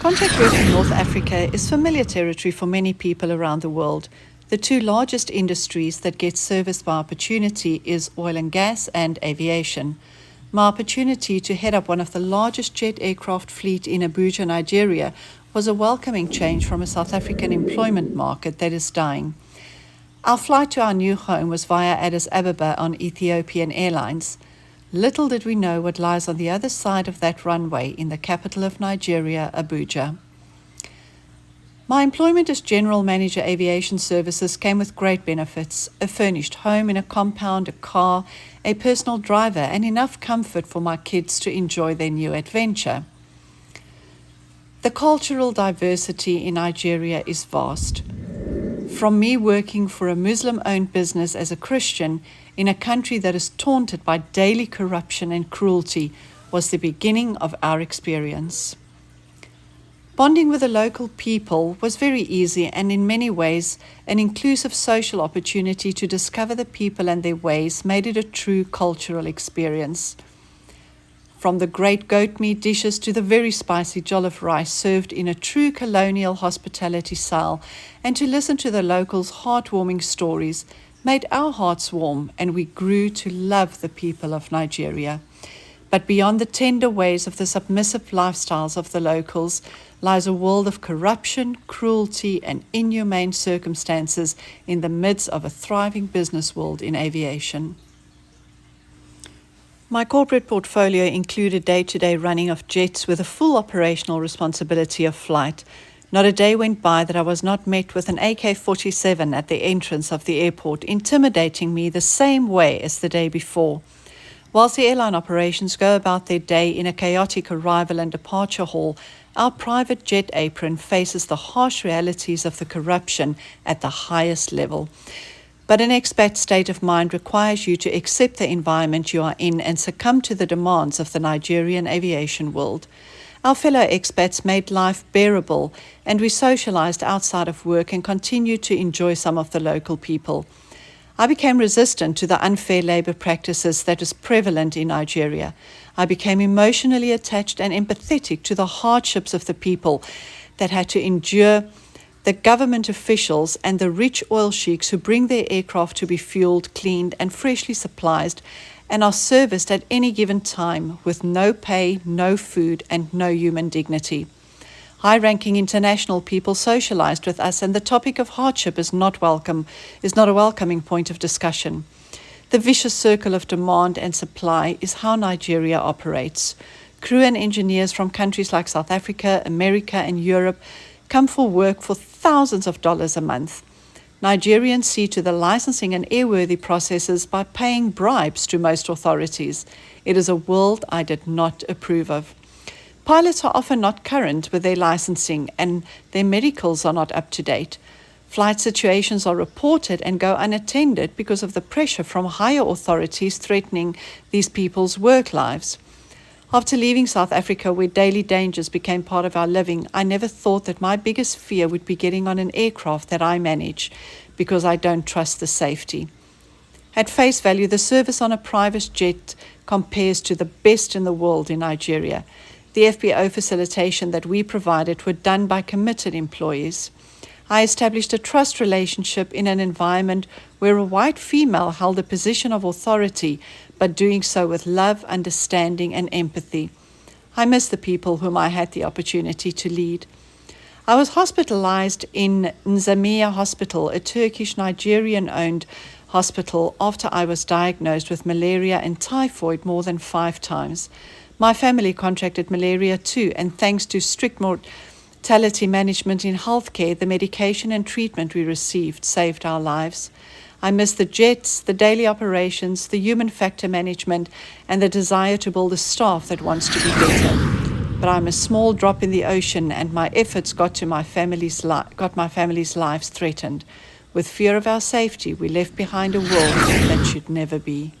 Contract work in North Africa is familiar territory for many people around the world. The two largest industries that get serviced by opportunity is oil and gas and aviation. My opportunity to head up one of the largest jet aircraft fleet in Abuja, Nigeria, was a welcoming change from a South African employment market that is dying. Our flight to our new home was via Addis Ababa on Ethiopian Airlines. Little did we know what lies on the other side of that runway in the capital of Nigeria, Abuja. My employment as General Manager Aviation Services came with great benefits: a furnished home in a compound, a car, a personal driver, and enough comfort for my kids to enjoy their new adventure. The cultural diversity in Nigeria is vast. From me working for a Muslim-owned business as a Christian in a country that is taunted by daily corruption and cruelty was the beginning of our experience. Bonding with the local people was very easy and in many ways an inclusive social opportunity to discover the people and their ways made it a true cultural experience. From the great goat meat dishes to the very spicy jollof rice served in a true colonial hospitality style, and to listen to the locals' heartwarming stories made our hearts warm, and we grew to love the people of Nigeria. But beyond the tender ways of the submissive lifestyles of the locals lies a world of corruption, cruelty, and inhumane circumstances in the midst of a thriving business world in aviation. My corporate portfolio included day-to-day running of jets with a full operational responsibility of flight. Not a day went by that I was not met with an AK-47 at the entrance of the airport, intimidating me the same way as the day before. Whilst the airline operations go about their day in a chaotic arrival and departure hall, our private jet apron faces the harsh realities of the corruption at the highest level. But an expat state of mind requires you to accept the environment you are in and succumb to the demands of the Nigerian aviation world. Our fellow expats made life bearable, and we socialized outside of work and continued to enjoy some of the local people. I became resistant to the unfair labor practices that is prevalent in Nigeria. I became emotionally attached and empathetic to the hardships of the people that had to endure the government officials and the rich oil sheiks who bring their aircraft to be fueled, cleaned, and freshly supplied, and are serviced at any given time with no pay, no food, and no human dignity. High-ranking international people socialized with us, and the topic of hardship is not a welcoming point of discussion. The vicious circle of demand and supply is how Nigeria operates. Crew and engineers from countries like South Africa, America, and Europe come for work for thousands of dollars a month. Nigerians see to the licensing and airworthy processes by paying bribes to most authorities. It is a world I did not approve of. Pilots are often not current with their licensing, and their medicals are not up to date. Flight situations are reported and go unattended because of the pressure from higher authorities threatening these people's work lives. After leaving South Africa, where daily dangers became part of our living, I never thought that my biggest fear would be getting on an aircraft that I manage, because I don't trust the safety. At face value, the service on a private jet compares to the best in the world in Nigeria. The FBO facilitation that we provided were done by committed employees. I established a trust relationship in an environment where a white female held a position of authority, but doing so with love, understanding, and empathy. I miss the people whom I had the opportunity to lead. I was hospitalized in Nzamia Hospital, a Turkish Nigerian-owned hospital, after I was diagnosed with malaria and typhoid more than 5 times. My family contracted malaria too, and thanks to strict mortality management in healthcare, the medication and treatment we received saved our lives. I miss the jets, the daily operations, the human factor management, and the desire to build a staff that wants to be better. But I'm a small drop in the ocean, and my efforts got my family's lives threatened. With fear of our safety, we left behind a world that should never be.